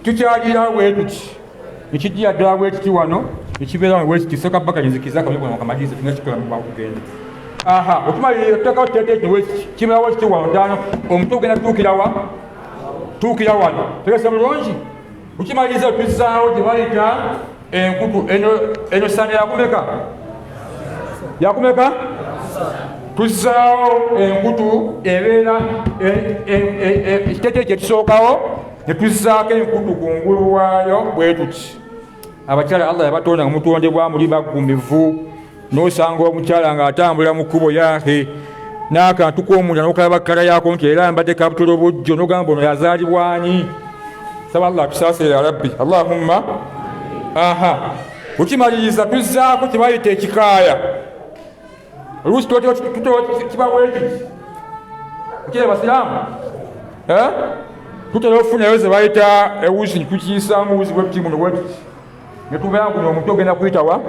tukyagira bwetuti ekijja ddala bwekiti wano ekibeera bwekiti seka Bakari nzikizaka kamaliriza tunakikola mubakugenda okumalira tutekawo kiteeteeyi kino bwekiti kibeera bwekiti wano ddala omuntu ogenda tuukira wano tegese bulungi ukimaliriza tuzaawo gye bayita enkutu eno sande yakumeka tuzaawo enkutu ebeera ekiteeteeyi kyetusookawo netuzaako enkutu kungulu waayo bwetuti abakyala Allah yabatonda nga mutondebwa muli bagumivu nosanga omukyala nga atambulira mu kkubo yaake n'akantu k'omunda n'okalaba kkala yaako nti era mbadde kabutolo bujjo n'ogamba ono yazaalibwani saba Allah tusaasire ya rabbi allahumma ukimaliriza tuzaako kyebayita ekikaaya oluusi kibawekiti ukire basiraamu tutera ofunayo ze bayita ewuzi tukiyisaamu wuzi bwetuti muno bwetuti netubeera guno omuntu ogenda kuyitawa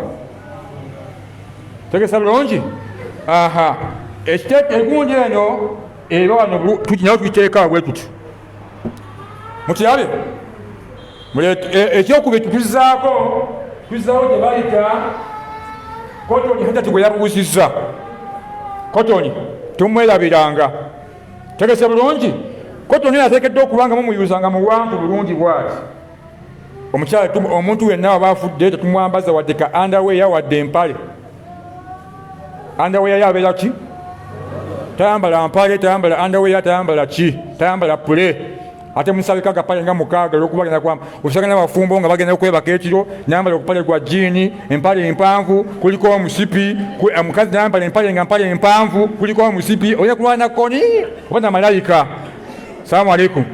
tegesa bulungi egundi eno eba wano nayo tuyiteekawo bwetuti mukirabe ekyokubiri tuzaako gye bayita kotoni hajati gwe yabuuzizza kotoni tumwerabiranga tegese bulungi kotoni ateekeddwa okubanga mumuyuzanga mu wantu bulungi bwati omukyala omuntu yenna aba afudde tetumwambaza wadde ka underwear wadde empale. Underwear yabeera ki? Tayambala mpale, tayambala underwear, tayambala ki? Tayambala pule. Ate musabika agapale nga mukaaga olwokuba genda kwamba osagala n'abafumbo nga bagenda okwebaka ekiro n'ayambala okupale gwa jiini, empale empanvu, kuliko omusipi, omukazi n'ayambala empale nga mpale empanvu, kuliko omusipi, oyina kulwana koni oba na malayika. Salaamu alaikum.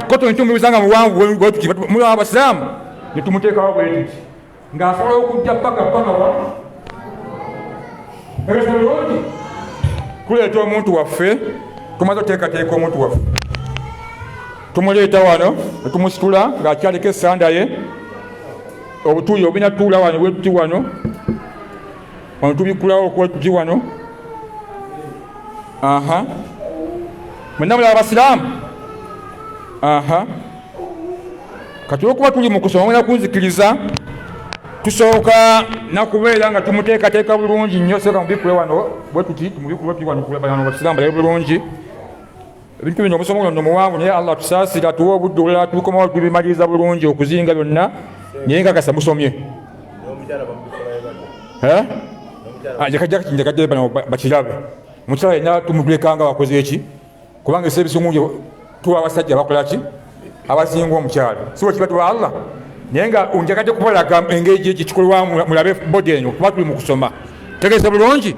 Koto ntumubizanga muwanvu bwetuti muli abasiraamu ne tumuteekawo bwetuti ng'asobola okujja paka wa egesobulungi kuleeta omuntu waffe tumaze oteekateeka omuntu waffe tumuleeta wano ne tumusitula ng'akyaleko essanda ye obutuuyi obina tuula wano bwetuti wano tubikulawo okwetuti wano. Mwenna muli abasiraamu. Kati olwokuba tuli mu kusoma mwena kunzikiriza tusooka nakubeera nga tumuteekateeka bulungi nnyo sooka mubikule wano bwetuti tumubikule wano bano basiraamu balabe bulungi ebintu bino omusomo guno muwanvu naye Allah tusaasira tuwa obudde olulala tukomawo tubimaliriza bulungi okuzinga byonna naye nkakasa musomye jakajja bano bakirabe omukyala yenna tumulekanga bakoze eki kubanga eseebisi mungi tuwa abasajja bakola ki abasinga omukyalo siwe kibatu wa Allah naye nga onjagadde kubalaga engeri ekikolwa mulabe bodi eno kuba tuli mu kusoma tegeeza bulungi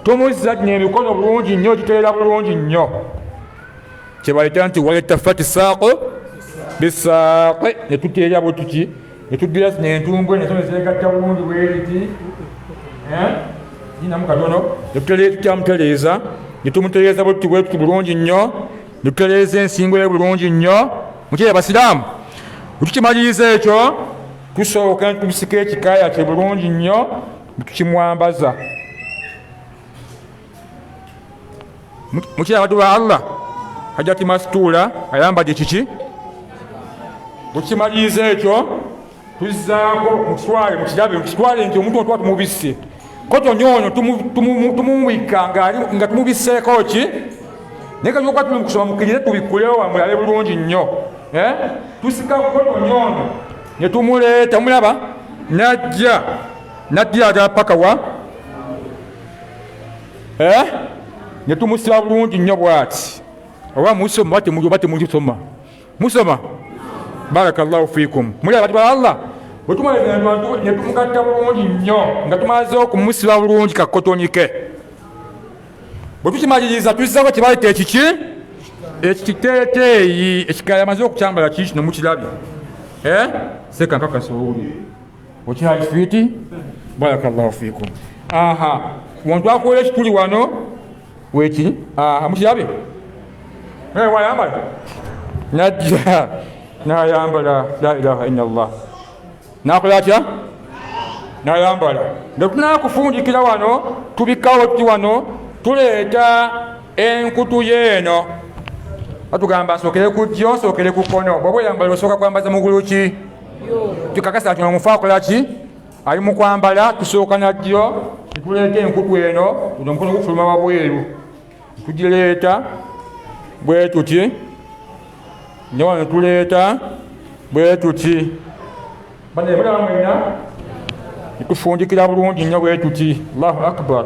tumuzza n'emikono bulungi nnyo giteera bulungi nnyo kyebaleta nti walettafati saaqo bisaaqi ne tuteera bwe tuki ne tuddira n'entumbwe nesone zeegatta bulungi bweriti inamu katono ne tutamutereeza ne tumutereeza bwe tuti bwe tuti bulungi nnyo nutereeza ensingo ye bulungi nnyo mukyala basiraamu. Tukimaliriza ekyo tusooka tubisika ekikaaya kye bulungi nnyo tukimwambaza. Mukyala batu ba Allah Hajjati Mastuula ayambadde kiki? Tukimaliriza ekyo tuzzaako mukitwale nti omuntu otwa tumubisse kotonyono tumumwika nga tumubisseeko ki naye kalyoka tuli mukusoma mukirize tubikulewo wamulabe bulungi nnyo tusika kotonyono ne tumuleeta mulaba najja ata paka wa ne tumusiba bulungi nnyo bw'ati oba musoma oba temulisoma musoma barakallahu fikum mulaba bati ba Allah bwetumaliriza ne tumugatta bulungi nnyo nga tumaze okumusiba bulungi kakotonyike. Bwe tukimaliriza tuzzako kyebaleta ekiki ekiteeteeyi ekikala amaze okukyambala kiki ne mukirabye seka nkakasa owuli okyali fiiti barakallahu fikum. Wantu akola ekituli wano weekiri mukirabye wayambala najja nayambala la ilaha illallah nakola atya nayambala nga tunakufundikira wano tubikawo tuti wano tuleeta enkutu yeeno batugamba nsookere ku ddyo nsookere ku kkono bw'oba oyambala osooka kwambaza mugulu ki tukakasa kino omufu akola ki ali mu kwambala tusooka na ddyo netuleeta enkutu eno guno omukono gufuluma wabweru tugireeta bwe tuti ne wano tuleeta bwe tuti bane mulaba mwena netufundikira bulungi nnyo bwe tuti Allahu akbar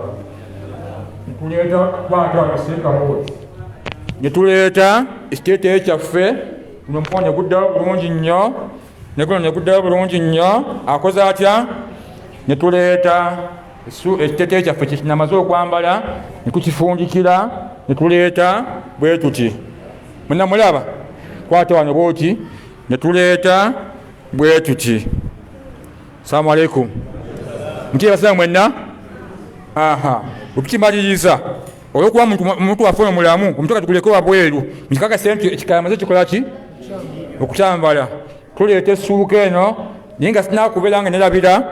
netuleeta kwatawasekamuoti netuleeta ekiteeteeyi kyaffe guno omukono neguddawo bulungi nnyo neguno neguddawo bulungi nnyo akoze atya netuleeta ekiteeteeyi kyaffe kyekinamaze okwambala netukifundikira netuleeta bwe tuti mwena mulaba kwata wano bwoti netuleeta bwe tuti. Assalamu alaikum. Mukyebasaa mwenna okukimaliriza olwokuba omuntu waffe omulamu omutuka tukuleko wabweru mukikakase nti ekikayamaze kikola ki okukyambala tuleeta essuuka eno naye nga sinakubeera nga nerabira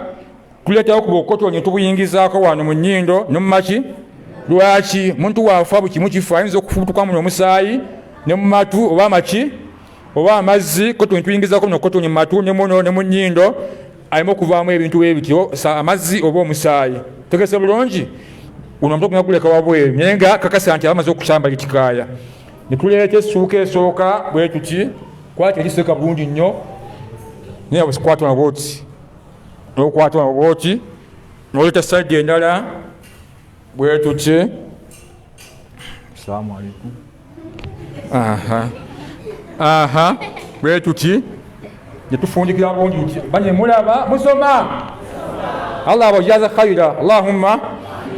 tuleetawo ku bukoto ne tubuyingizaako wano mu nnyindo ne mu maki lwaki omuntu waafa bukimu kifu ayinza okufubutuka muno omusaayi ne mu matu oba amaki oba amazzi koto ne tuyingizaako muno koto ne mu matu ne muno ne mu nnyindo alina okuvaamu ebintu bwebityo amazzi oba omusaayi tegese bulungi uno omuntu okugenda kuleka wabweru naye nga kakasa nti abamaze okukyambala ekikaaya ne tuleeta essuuka esooka bwe tuti kwata eriseka bulungi nnyo naye bwesikwata na bwoti nokwata na bwoti noleta saidi endala bwetuki. Assalamu alaikum. Bwetuki netufundikira bulungi nti banye mulaba musoma Allah abajaza khaira. Allahumma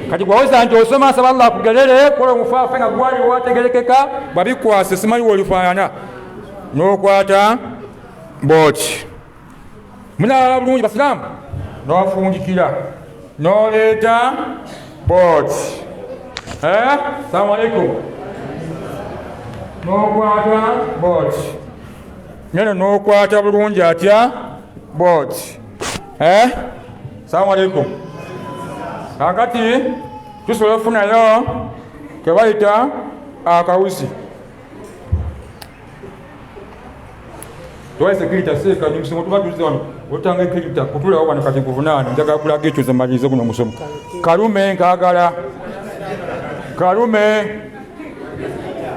kati gwaweza nti osoma asaba Allah akugerere kola omufaafe nga gwali wategerekeka babikwase simanyi wolifaanana nokwata boti mulaba bulungi basiraamu nofundikira noleeta boti. Assalamu alaikum. Nokwata boti nene nokwata bulungi atya boti. Assalamu alaikum. Kakati tusobola okufunayo kebayita akawuzi. Tuwaye sekirita seeka nimusomo tuba tuze wano otanga ekirita kutulawo wano kati nkuvunaana njagala kulaga ekyo ze malirize guno musomo. Kalume nkagala kalume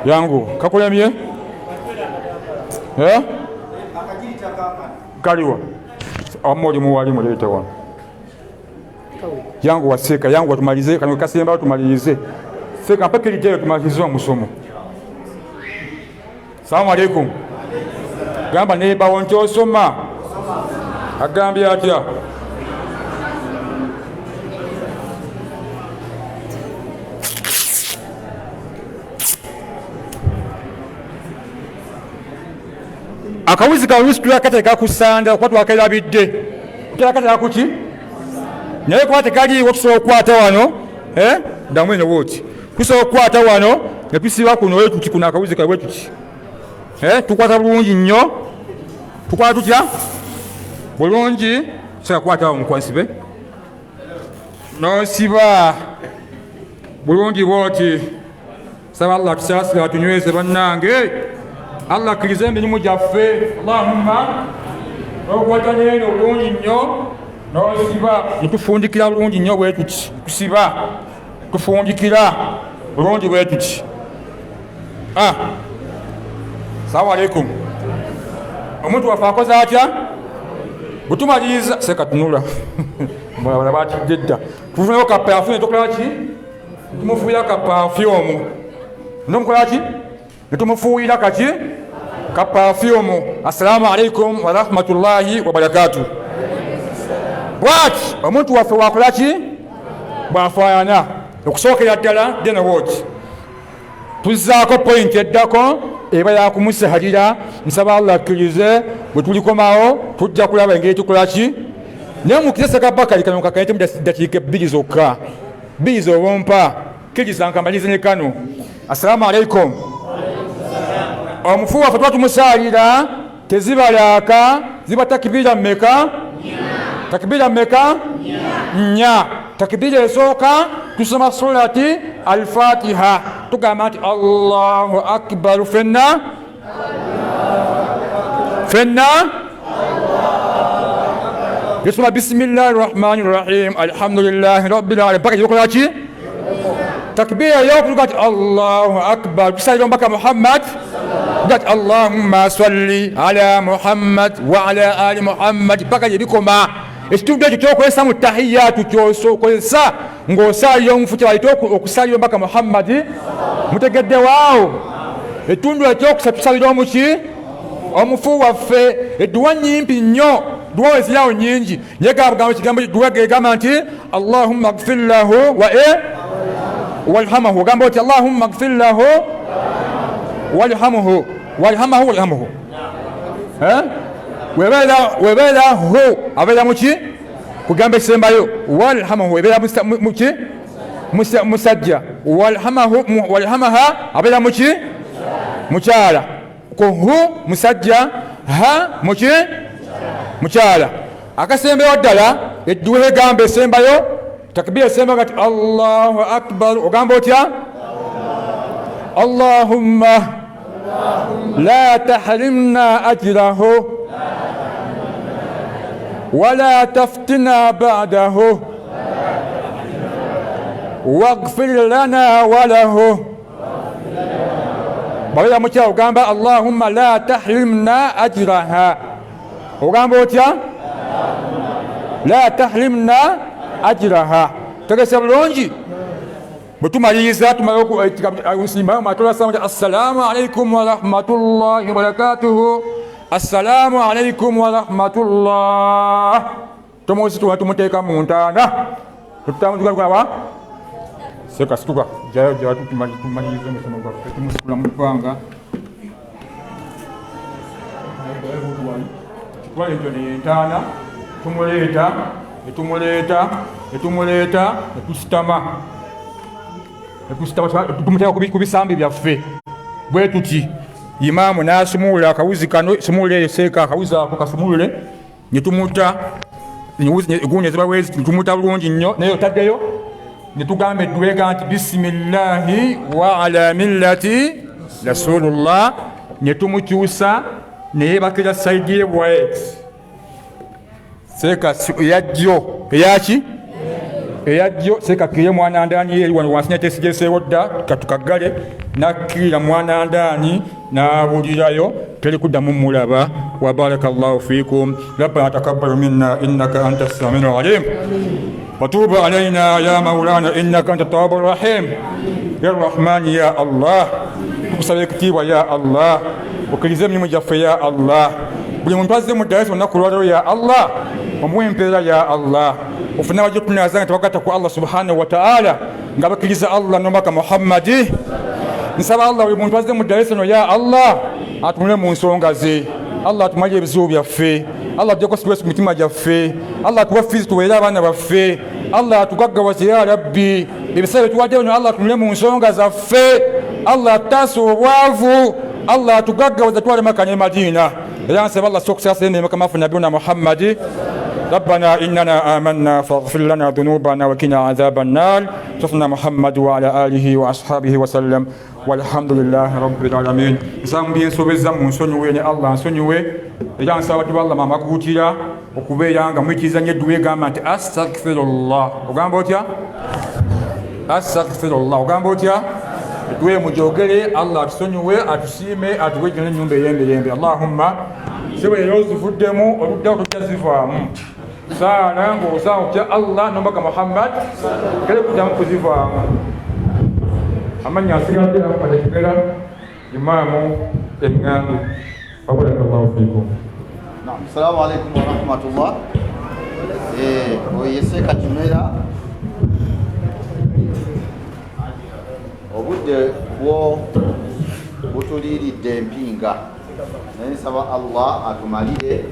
yangu kakulemye kaliwa amoli muwali muleta wano yangu waseka yangu watumalize kano kasemba tumalize seka mpaka litero tumalize musomo. Assalamu alaikum. Gamba neba wonto osoma agambye atya akawuzi kawuzi tulakateeka kusanda kuba twakalabidde tulakateeka kuki naye kuba tekaliiwo tusobola okukwata wano ndamu eno wooti tusobola okukwata wano ne tusiba kuno wetuki kuno akawuzi kawe wetuki tukwata bulungi nnyo tukwata tutya bulungi sekakwata omukwasibe nosiba bulungi bwoti. Saba Allah tusaasira tunyweze bannange Allah akkirize emirimu gyaffe. Allahumma nokwata neno bulungi nnyo nosiba netufundikira bulungi nnyo bwetuki tusiba tufundikira bulungi bwetuki. Assalamu alaikum. Omuntu waffe akoze atya butumaliriza seka tunula mulabala batidde dda tufuneyo kapafyumu tukola ki tumufuuyira kapafyumu nomukola ki netumufuuyira kati kapafyumu. Assalamu alaikum warahmatullahi wabarakatuh. Bwati omuntu waffe wakola ki bwafaanana okusookera ddala dena woti tuzzaako pointi eddako eba yakumusahalira. Nsaba Allah akkirize bwe tulikomawo tujja kulaba engeri tukola ki naye mukizesa kabakali kano kakayitemu dakiika 2 zokka 2 zobompa kiriza nkamalize ne kano. Assalamu alaikum. Omufu waffe tuba tumusaalira tezibalaaka ziba takibira mmeka? Takibira mmeka? Nnya. Takibira esooka tusoma surati al-Fatiha tugamba nti Allahu akbar fenna yasoma bismillahi rahmani rahim alhamdulillahi rabbil alamin paka yokola ki takbira yokuga ati Allahu akbar tusalira mbaka Muhammad ati Allahumma salli ala Muhammad wa ala ali Muhammad paka yebikoma ekitundu ekyo kyokozesa mu tahiyatu kyokozesa ng'osaalira omufu kyebalita okusalira mbaka Muhammadi mutegedde waawo ekitundu ekyokusa tusalira omuki omufu waffe edduwa nyimpi nnyo duwa wezirawo nyingi naye gabugambo ekigambo duwa gegamba nti Allahumma gfir lahu walhamahu ogamba oti Allahumma gfir lahu walhamahu webeera hu abeera muki kugamba ekisembayo walhamahu ebeera muki musajja walhamaha abeera muki mukyala ku hu musajja ha muki mukyala akasembeyo ddala edduwa egamba esembayo takbira esembayo kati Allahu akbar ogamba otya Allahumma la tahrimna ajrahu ولا تفتنا بعده واغفر لنا وله بابا مكيا وغامبا اللهم لا تحرمنا اجرها ogamba otya la tahrimna ajraha tegese bulungi bwe tumaliriza assalamu alaikum warahmatullahi wabarakatuhu assalamu alaikum warahmatullah tomosi tumuteeka mu ntaana tutambulwa seka situka jayo tumaliriza musomo gwaffe tumusitula mu ggwanga kitwale ekyo nentaana netumuleeta netusitama tumuteeka ku bisambi byaffe bwe tuti imaamu n'asumulula akawuzi kano sumulula eseeka akawuzi ako kasumulule netumuta egunya zibawezi netumuta bulungi nnyo naye otaddeyo netugamba edduweega nti bisimillahi wa ala millati rasulullah netumukyusa neyebakira saidi ye bwait seeka eyaki eyajjo seeka kire mwana ndani yeri wano wansi netesigeseewo dda katukagale nakkirira mwana ndani n'abulirayo teri kuddamu mulaba wa barakallahu fikum rabbana taqabbal minna innaka anta samiu alim وتوب علينا يا مولانا إنك أنت التواب الرحيم يا الرحمن يا الله كسبكتيوا يا الله وكلزمني مجف يا الله بلمنتظم الدرس ونقول يا الله ومهم بلا يا الله وفنا وجدنا زين توقعتك الله سبحانه وتعالى قبل كليز الله نمك محمد نسأل الله ومنتظم الدرس يا الله أتمنى منصونغازي Allah tumaje bizubu byaffe Allah tujeko stress mutima gyaffe Allah tuwafizi tuwera abaana baffe Allah tugaggawaze ya rabbi ebisabe tuwadde bino Allah tumule mu nsonga zaffe Allah taso obwavu Allah tugaggawaze twale makanye Madina era nsaba Allah sokusasa ne kama fa nabiyuna Muhammad ربنا إننا آمنا فاغفر لنا ذنوبنا وقنا عذاب النار صلى محمد وعلى آله وأصحابه وسلم والحمد لله رب العالمين زامبي سوبزا منسونيwe ne Allah nsonyiwe era nsaba tuba Allah mamakutira okubeera nga mwikiza nyeduwe gamba nti astaghfirullah ogamba otya astaghfirullah ogamba otya tuwe mujogere Allah atusonyiwe atusiime atuwejjane ennyumba ey'emirembe Allahumma sebe yozivuddemu oluddawo tujazivaamu saala ng'osaawa okutya Allah nombaka Muhammad kale kuddamu kuzivaamu amannya asigadde amukatekera imaamu eŋŋandu wabarakallahu fiikum. Assalamu alaikum warahmatullah. Oyese Katimera obudde bwo butuliiridde empinga naye nsaba Allah atumalire